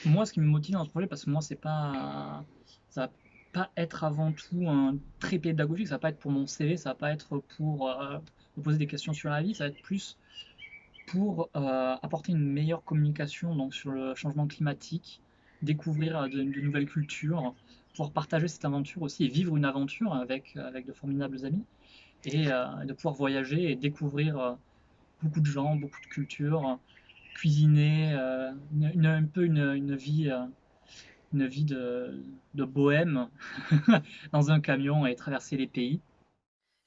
Moi, ce qui me motive dans ce projet, parce que moi, ça va pas être avant tout un très pédagogique, ça va pas être pour mon CV, ça va pas être pour me poser des questions sur la vie, ça va être plus pour apporter une meilleure communication donc, sur le changement climatique, découvrir de nouvelles cultures, pouvoir partager cette aventure aussi et vivre une aventure avec de formidables amis et de pouvoir voyager et découvrir beaucoup de gens, beaucoup de cultures, cuisiner, un peu une vie de bohème dans un camion et traverser les pays.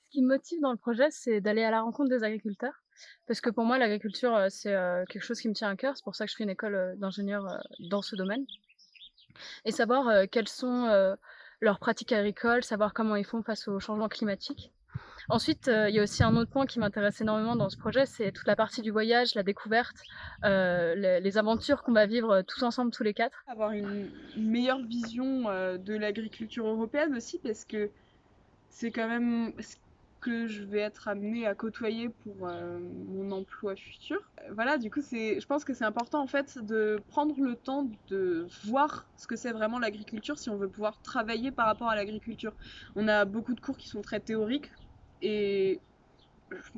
Ce qui me motive dans le projet, c'est d'aller à la rencontre des agriculteurs. Parce que pour moi, l'agriculture, c'est quelque chose qui me tient à cœur. C'est pour ça que je fais une école d'ingénieur dans ce domaine. Et savoir quelles sont leurs pratiques agricoles, savoir comment ils font face au changement climatique. Ensuite, il y a aussi un autre point qui m'intéresse énormément dans ce projet, c'est toute la partie du voyage, la découverte, les aventures qu'on va vivre tous ensemble, tous les quatre. Avoir une meilleure vision de l'agriculture européenne aussi, parce que c'est quand même ce que je vais être amenée à côtoyer pour mon emploi futur. Voilà, du coup, je pense que c'est important en fait de prendre le temps de voir ce que c'est vraiment l'agriculture si on veut pouvoir travailler par rapport à l'agriculture. On a beaucoup de cours qui sont très théoriques et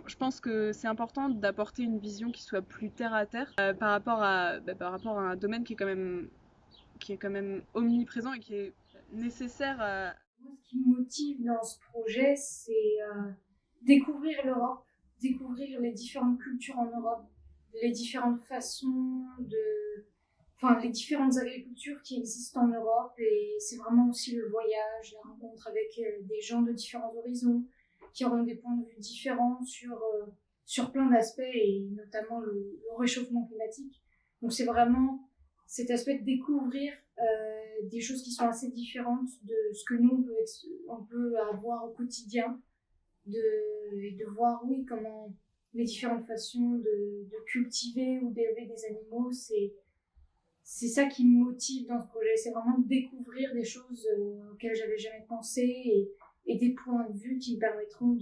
je pense que c'est important d'apporter une vision qui soit plus terre à terre par rapport à un domaine qui est quand même omniprésent et qui est nécessaire à... Moi, ce qui me motive dans ce projet, c'est découvrir l'Europe, découvrir les différentes cultures en Europe, les différentes façons de, enfin, les différentes agricultures qui existent en Europe. Et c'est vraiment aussi le voyage, la rencontre avec des gens de différents horizons qui auront des points de vue différents sur plein d'aspects et notamment le réchauffement climatique. Donc c'est vraiment cet aspect de découvrir des choses qui sont assez différentes de ce que nous on peut avoir au quotidien, et de voir oui comment les différentes façons de cultiver ou d'élever des animaux, c'est ça qui me motive dans ce projet, c'est vraiment de découvrir des choses auxquelles j'avais jamais pensé et des points de vue qui me permettront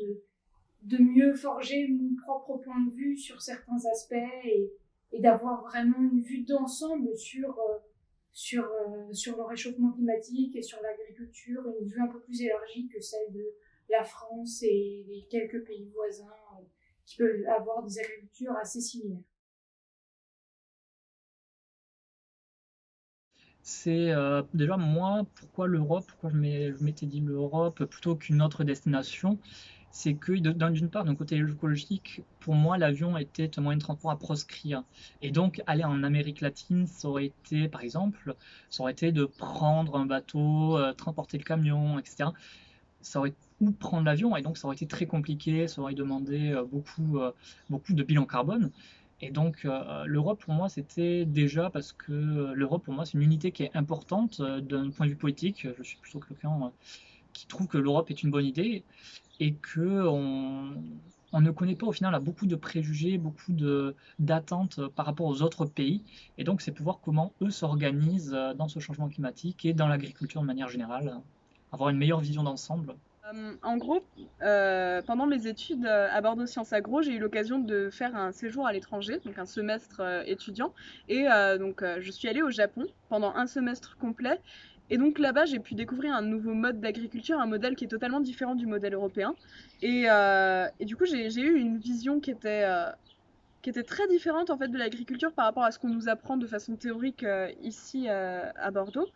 de mieux forger mon propre point de vue sur certains aspects et d'avoir vraiment une vue d'ensemble sur le réchauffement climatique et sur l'agriculture, une vue un peu plus élargie que celle de la France et les quelques pays voisins qui peuvent avoir des agricultures assez similaires. C'est déjà moi, pourquoi l'Europe, pourquoi je m'étais dit l'Europe plutôt qu'une autre destination, c'est que d'une part, d'un côté écologique, pour moi l'avion était un moyen de transport à proscrire. Et donc aller en Amérique latine, ça aurait été, par exemple, ça aurait été de prendre un bateau, transporter le camion, etc. Ça aurait ou prendre l'avion, et donc ça aurait été très compliqué, ça aurait demandé beaucoup de bilan carbone. Et donc l'Europe pour moi c'était déjà parce que l'Europe pour moi c'est une unité qui est importante d'un point de vue politique. Je suis plutôt quelqu'un qui trouve que l'Europe est une bonne idée et que on ne connaît pas au final, on a beaucoup de préjugés, d'attentes par rapport aux autres pays. Et donc c'est pour voir comment eux s'organisent dans ce changement climatique et dans l'agriculture de manière générale, avoir une meilleure vision d'ensemble. En gros, pendant mes études à Bordeaux Sciences Agro, j'ai eu l'occasion de faire un séjour à l'étranger, donc un semestre étudiant. Et je suis allée au Japon pendant un semestre complet. Et donc là-bas, j'ai pu découvrir un nouveau mode d'agriculture, un modèle qui est totalement différent du modèle européen. Et du coup, j'ai eu une vision qui était très différente en fait de l'agriculture par rapport à ce qu'on nous apprend de façon théorique ici à Bordeaux.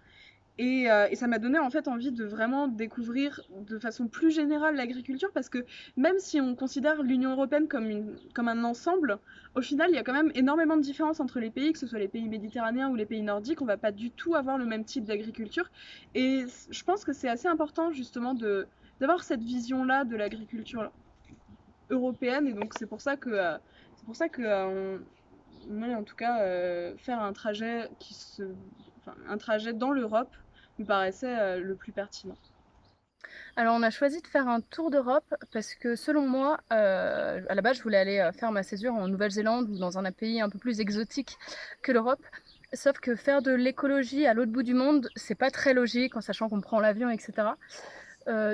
Et ça m'a donné en fait envie de vraiment découvrir de façon plus générale l'agriculture parce que même si on considère l'Union européenne comme un ensemble, au final il y a quand même énormément de différences entre les pays, que ce soit les pays méditerranéens ou les pays nordiques, on va pas du tout avoir le même type d'agriculture. Et je pense que c'est assez important justement d'avoir cette vision-là de l'agriculture européenne et donc on aimerait en tout cas faire un trajet un trajet dans l'Europe me paraissait le plus pertinent. Alors on a choisi de faire un tour d'Europe parce que selon moi, à la base je voulais aller faire ma césure en Nouvelle-Zélande ou dans un pays un peu plus exotique que l'Europe. Sauf que faire de l'écologie à l'autre bout du monde, c'est pas très logique en sachant qu'on prend l'avion, etc.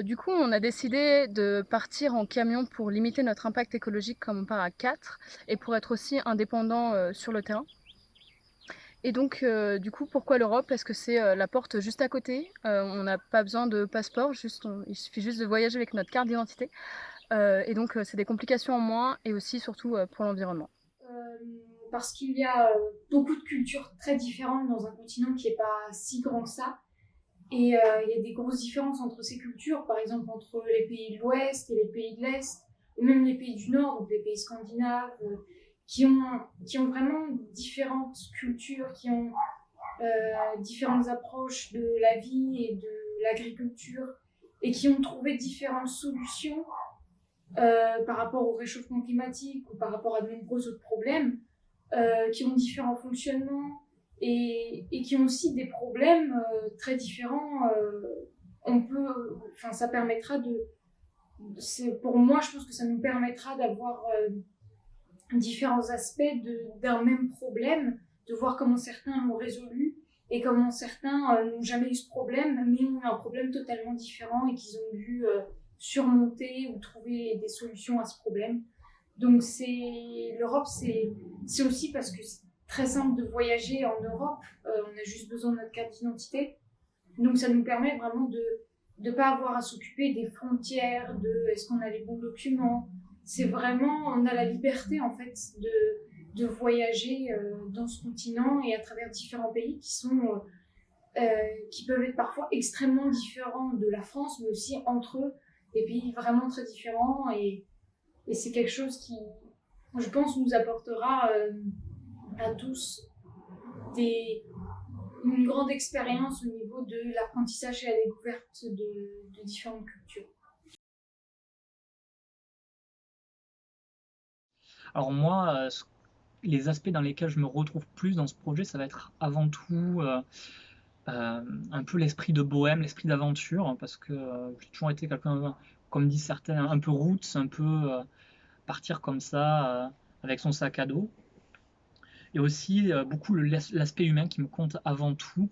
Du coup, on a décidé de partir en camion pour limiter notre impact écologique comme on part à 4 et pour être aussi indépendant sur le terrain. Et donc, du coup, pourquoi l'Europe? Parce que c'est la porte juste à côté. On n'a pas besoin de passeport, il suffit juste de voyager avec notre carte d'identité. Et donc, c'est des complications en moins et aussi, surtout, pour l'environnement. Euh, Parce qu'il y a beaucoup de cultures très différentes dans un continent qui n'est pas si grand que ça. Et il y a des grosses différences entre ces cultures, par exemple entre les pays de l'Ouest et les pays de l'Est, et même les pays du Nord, donc les pays scandinaves, qui ont vraiment différentes cultures, qui ont différentes approches de la vie et de l'agriculture, et qui ont trouvé différentes solutions par rapport au réchauffement climatique ou par rapport à de nombreux autres problèmes, qui ont différents fonctionnements et qui ont aussi des problèmes très différents. Ça permettra pour moi, je pense que ça nous permettra d'avoir différents aspects d'un même problème, de voir comment certains l'ont résolu et comment certains n'ont jamais eu ce problème, mais ont eu un problème totalement différent et qu'ils ont dû surmonter ou trouver des solutions à ce problème. Donc l'Europe, c'est aussi parce que c'est très simple de voyager en Europe. On a juste besoin de notre carte d'identité. Donc ça nous permet vraiment de ne pas avoir à s'occuper des frontières, de est-ce qu'on a les bons documents. C'est vraiment, on a la liberté en fait de voyager dans ce continent et à travers différents pays qui peuvent être parfois extrêmement différents de la France, mais aussi entre eux, des pays vraiment très différents. Et c'est quelque chose qui, je pense, nous apportera à tous une grande expérience au niveau de l'apprentissage et la découverte de différentes cultures. Alors moi, les aspects dans lesquels je me retrouve plus dans ce projet, ça va être avant tout un peu l'esprit de bohème, l'esprit d'aventure, hein, parce que j'ai toujours été quelqu'un, comme disent certains, un peu roots, un peu partir comme ça avec son sac à dos. Et aussi beaucoup l'aspect humain qui me compte avant tout,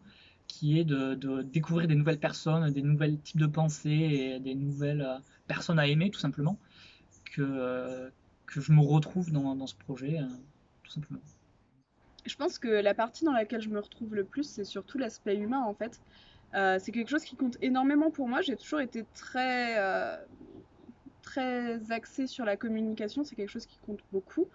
qui est de découvrir des nouvelles personnes, des nouveaux types de pensées et des nouvelles personnes à aimer tout simplement, que je me retrouve dans ce projet, tout simplement. Je pense que la partie dans laquelle je me retrouve le plus, c'est surtout l'aspect humain en fait. C'est quelque chose qui compte énormément pour moi. J'ai toujours été très axée sur la communication, c'est quelque chose qui compte beaucoup.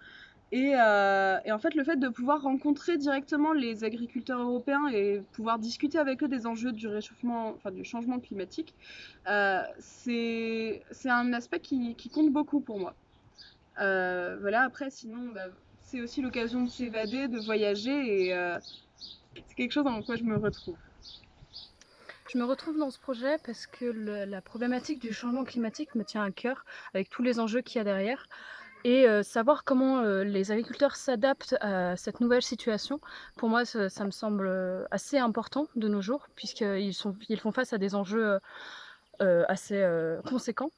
Et en fait, le fait de pouvoir rencontrer directement les agriculteurs européens et pouvoir discuter avec eux des enjeux du réchauffement, enfin du changement climatique, c'est un aspect qui compte beaucoup pour moi. Voilà, après, sinon, c'est aussi l'occasion de s'évader, de voyager, et c'est quelque chose dans quoi je me retrouve. Je me retrouve dans ce projet parce que la problématique du changement climatique me tient à cœur, avec tous les enjeux qu'il y a derrière. Et savoir comment les agriculteurs s'adaptent à cette nouvelle situation, pour moi, ça me semble assez important de nos jours, puisqu'ils font face à des enjeux assez conséquents,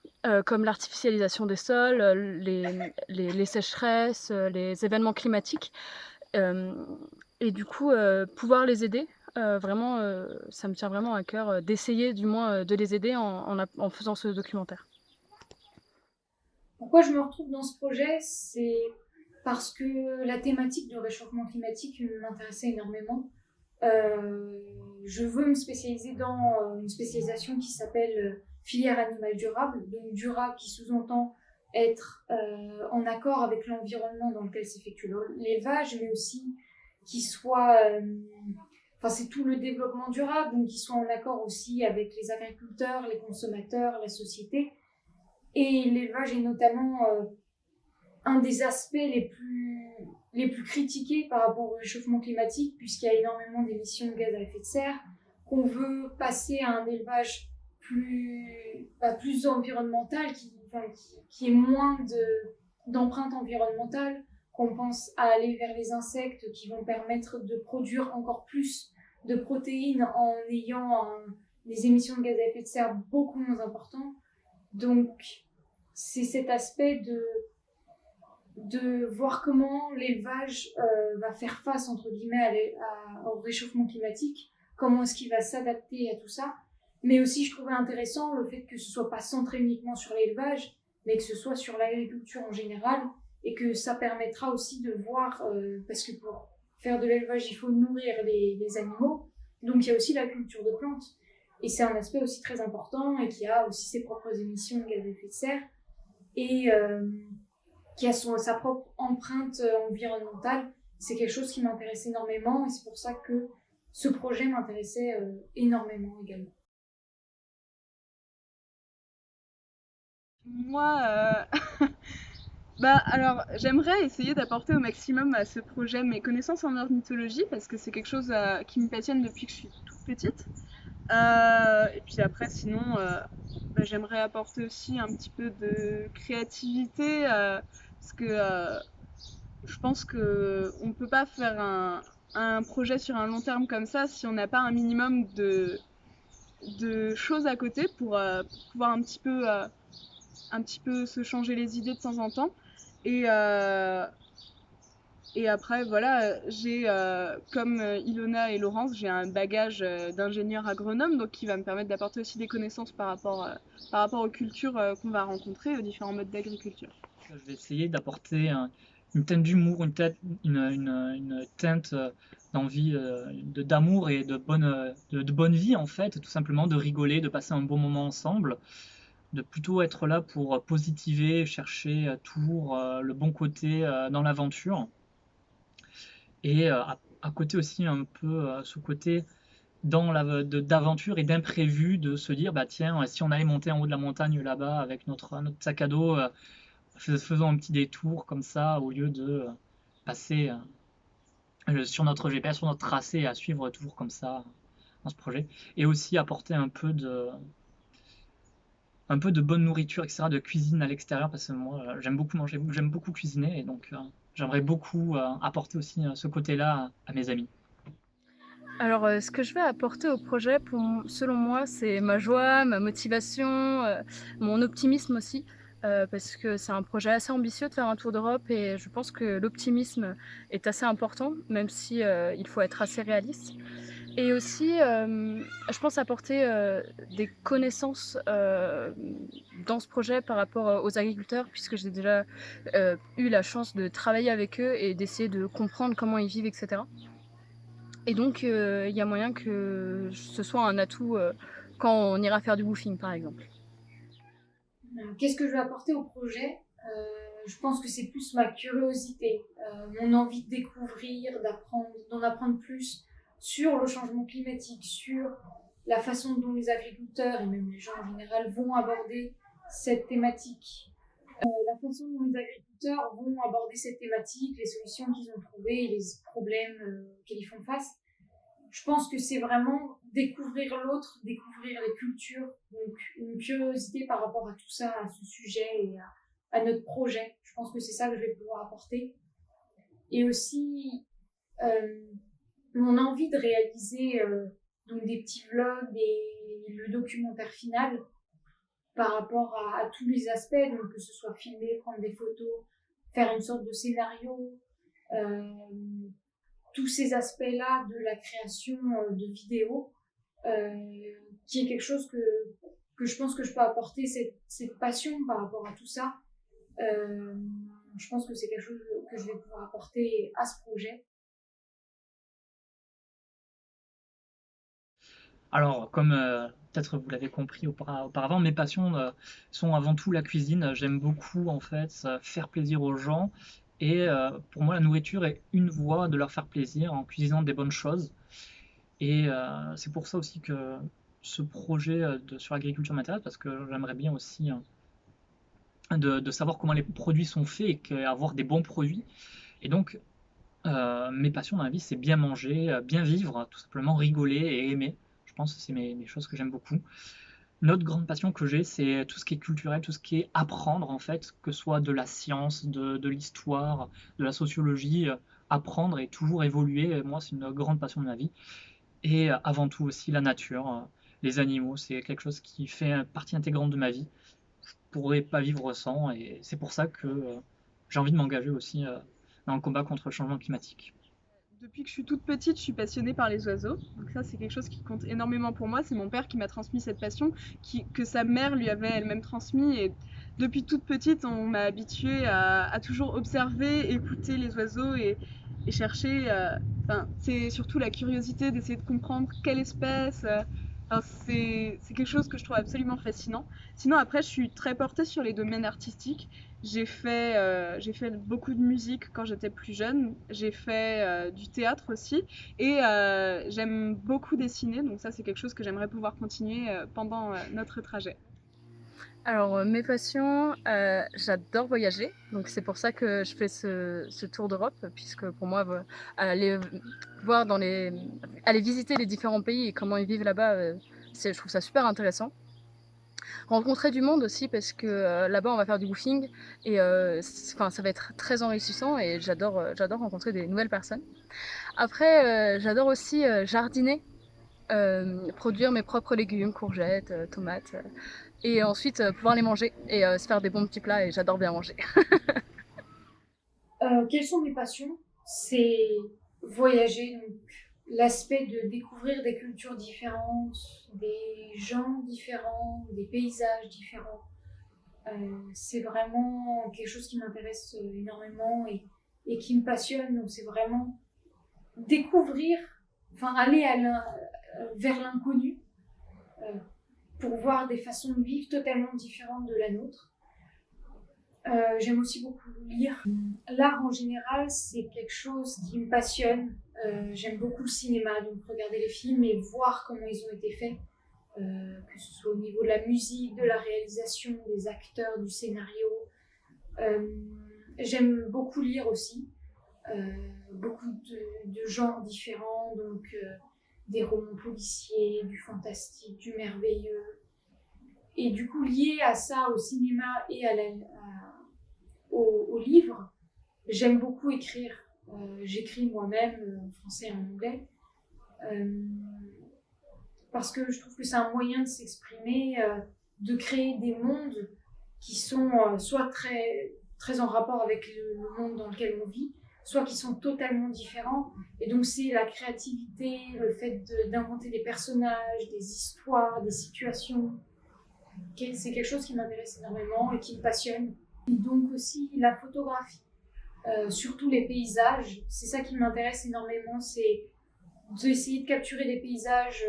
comme l'artificialisation des sols, les sécheresses, les événements climatiques. Et du coup, pouvoir les aider, vraiment, ça me tient vraiment à cœur d'essayer du moins de les aider en faisant ce documentaire. Pourquoi je me retrouve dans ce projet? C'est parce que la thématique du réchauffement climatique m'intéressait énormément. Je veux me spécialiser dans une spécialisation qui s'appelle filière animale durable, donc durable qui sous-entend être en accord avec l'environnement dans lequel s'effectue l'élevage, mais aussi qui soit, c'est tout le développement durable, donc qui soit en accord aussi avec les agriculteurs, les consommateurs, la société. Et l'élevage est notamment un des aspects les plus critiqués par rapport au réchauffement climatique, puisqu'il y a énormément d'émissions de gaz à effet de serre, qu'on veut passer à un élevage plus environnemental, qui ait moins d'empreinte environnementale, qu'on pense à aller vers les insectes qui vont permettre de produire encore plus de protéines en ayant des émissions de gaz à effet de serre beaucoup moins importantes. Donc, c'est cet aspect de voir comment l'élevage va faire face, entre guillemets, au réchauffement climatique, comment est-ce qu'il va s'adapter à tout ça. Mais aussi, je trouvais intéressant le fait que ce soit pas centré uniquement sur l'élevage, mais que ce soit sur l'agriculture en général, et que ça permettra aussi de voir, parce que faire de l'élevage, il faut nourrir les animaux. Donc il y a aussi la culture de plantes. Et c'est un aspect aussi très important et qui a aussi ses propres émissions de gaz à effet de serre et qui a sa propre empreinte environnementale. C'est quelque chose qui m'intéresse énormément et c'est pour ça que ce projet m'intéressait énormément également. Moi, alors, j'aimerais essayer d'apporter au maximum à ce projet mes connaissances en ornithologie parce que c'est quelque chose qui me passionne depuis que je suis toute petite. Et puis après, sinon, j'aimerais apporter aussi un petit peu de créativité parce que je pense qu'on ne peut pas faire un projet sur un long terme comme ça si on n'a pas un minimum de choses à côté pour pouvoir un petit peu se changer les idées de temps en temps. Et après, voilà, j'ai, comme Ilona et Laurence, j'ai un bagage d'ingénieur agronome, donc qui va me permettre d'apporter aussi des connaissances par rapport aux cultures qu'on va rencontrer, aux différents modes d'agriculture. Je vais essayer d'apporter une teinte d'humour, une teinte d'envie, d'amour et de bonne vie en fait, tout simplement de rigoler, de passer un bon moment ensemble, de plutôt être là pour positiver, chercher toujours le bon côté dans l'aventure. Et à côté aussi un peu ce côté d'aventure et d'imprévu, de se dire bah tiens, si on allait monter en haut de la montagne là-bas avec notre sac à dos, faisons un petit détour comme ça au lieu de passer sur notre GPS, sur notre tracé à suivre toujours comme ça dans ce projet. Et aussi apporter un peu de bonne nourriture, etc., de cuisine à l'extérieur, parce que moi j'aime beaucoup manger, j'aime beaucoup cuisiner, et donc j'aimerais beaucoup apporter aussi ce côté-là à mes amis. Alors, ce que je vais apporter au projet, selon moi, c'est ma joie, ma motivation, mon optimisme aussi, parce que c'est un projet assez ambitieux de faire un tour d'Europe et je pense que l'optimisme est assez important, même si il faut être assez réaliste. Et aussi, je pense apporter des connaissances dans ce projet par rapport aux agriculteurs, puisque j'ai déjà eu la chance de travailler avec eux et d'essayer de comprendre comment ils vivent, etc. Et donc, il y a moyen que ce soit un atout quand on ira faire du woofing, par exemple. Qu'est-ce que je vais apporter au projet? Je pense que c'est plus ma curiosité, mon envie de découvrir, d'en apprendre plus sur le changement climatique, sur la façon dont les agriculteurs et même les gens en général vont aborder cette thématique. La façon dont les agriculteurs vont aborder cette thématique, les solutions qu'ils ont trouvées, les problèmes auxquels ils font face. Je pense que c'est vraiment découvrir l'autre, découvrir les cultures, donc une curiosité par rapport à tout ça, à ce sujet et à notre projet. Je pense que c'est ça que je vais pouvoir apporter. Et aussi mon envie de réaliser donc des petits vlogs et le documentaire final par rapport à tous les aspects, donc que ce soit filmer, prendre des photos, faire une sorte de scénario, tous ces aspects-là de la création de vidéos, qui est quelque chose que je pense que je peux apporter, cette passion par rapport à tout ça. Je pense que c'est quelque chose que je vais pouvoir apporter à ce projet. Alors, comme peut-être vous l'avez compris auparavant, mes passions sont avant tout la cuisine. J'aime beaucoup en fait faire plaisir aux gens et pour moi la nourriture est une voie de leur faire plaisir en cuisinant des bonnes choses. Et c'est pour ça aussi que ce projet sur l'agriculture m'intéresse parce que j'aimerais bien aussi de savoir comment les produits sont faits et avoir des bons produits. Et donc, mes passions dans la vie, c'est bien manger, bien vivre, tout simplement rigoler et aimer. Je pense que c'est mes choses que j'aime beaucoup. Une autre grande passion que j'ai, c'est tout ce qui est culturel, tout ce qui est apprendre en fait, que ce soit de la science, de l'histoire, de la sociologie, apprendre et toujours évoluer. Moi, c'est une grande passion de ma vie. Et avant tout aussi la nature, les animaux, c'est quelque chose qui fait partie intégrante de ma vie. Je pourrais pas vivre sans et c'est pour ça que j'ai envie de m'engager aussi dans le combat contre le changement climatique. Depuis que je suis toute petite, je suis passionnée par les oiseaux. Donc ça, c'est quelque chose qui compte énormément pour moi. C'est mon père qui m'a transmis cette passion, que sa mère lui avait elle-même transmis. Et depuis toute petite, on m'a habituée à toujours observer, écouter les oiseaux et chercher. Enfin, c'est surtout la curiosité d'essayer de comprendre quelle espèce. Enfin, c'est quelque chose que je trouve absolument fascinant. Sinon, après, je suis très portée sur les domaines artistiques. J'ai fait beaucoup de musique quand j'étais plus jeune. J'ai fait du théâtre aussi. Et j'aime beaucoup dessiner. Donc ça, c'est quelque chose que j'aimerais pouvoir continuer pendant notre trajet. Alors, mes passions, j'adore voyager, donc c'est pour ça que je fais ce tour d'Europe, puisque pour moi, aller voir aller visiter les différents pays et comment ils vivent là-bas, je trouve ça super intéressant. Rencontrer du monde aussi, parce que là-bas, on va faire du woofing et ça va être très enrichissant et j'adore rencontrer des nouvelles personnes. Après, j'adore aussi jardiner, produire mes propres légumes, courgettes, tomates. Et ensuite pouvoir les manger et se faire des bons petits plats, et j'adore bien manger. Quelles sont mes passions? C'est voyager, donc l'aspect de découvrir des cultures différentes, des gens différents, des paysages différents. C'est vraiment quelque chose qui m'intéresse énormément et qui me passionne. Donc c'est vraiment découvrir, enfin aller vers l'inconnu. Pour voir des façons de vivre totalement différentes de la nôtre. J'aime aussi beaucoup lire. L'art en général, c'est quelque chose qui me passionne. J'aime beaucoup le cinéma, donc regarder les films et voir comment ils ont été faits, que ce soit au niveau de la musique, de la réalisation, des acteurs, du scénario. J'aime beaucoup lire aussi, beaucoup de genres différents, donc des romans policiers, du fantastique, du merveilleux. Et du coup, lié à ça, au cinéma et au livre, j'aime beaucoup écrire. J'écris moi-même en français et en anglais. Parce que je trouve que c'est un moyen de s'exprimer, de créer des mondes qui sont soit très, très en rapport avec le monde dans lequel on vit, soit qui sont totalement différents. Et donc c'est la créativité, le fait d'inventer des personnages, des histoires, des situations. C'est quelque chose qui m'intéresse énormément et qui me passionne. Et donc aussi la photographie, surtout les paysages. C'est ça qui m'intéresse énormément, c'est d'essayer de capturer des paysages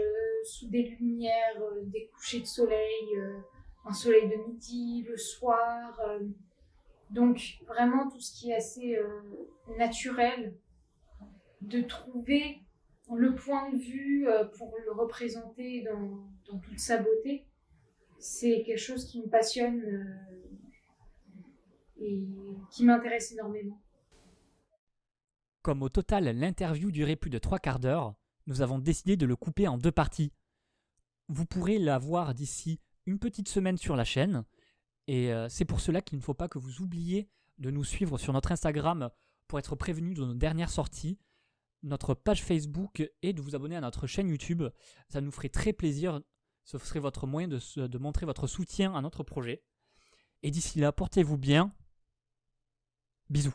sous des lumières, des couchers de soleil, un soleil de midi, le soir. Donc vraiment tout ce qui est assez naturel, de trouver le point de vue pour le représenter dans toute sa beauté, c'est quelque chose qui me passionne et qui m'intéresse énormément. Comme au total l'interview durait plus de 3/4 d'heure, nous avons décidé de le couper en 2 parties. Vous pourrez la voir d'ici une petite semaine sur la chaîne. Et c'est pour cela qu'il ne faut pas que vous oubliez de nous suivre sur notre Instagram pour être prévenu de nos dernières sorties, notre page Facebook et de vous abonner à notre chaîne YouTube. Ça nous ferait très plaisir, ce serait votre moyen de montrer votre soutien à notre projet. Et d'ici là, portez-vous bien. Bisous.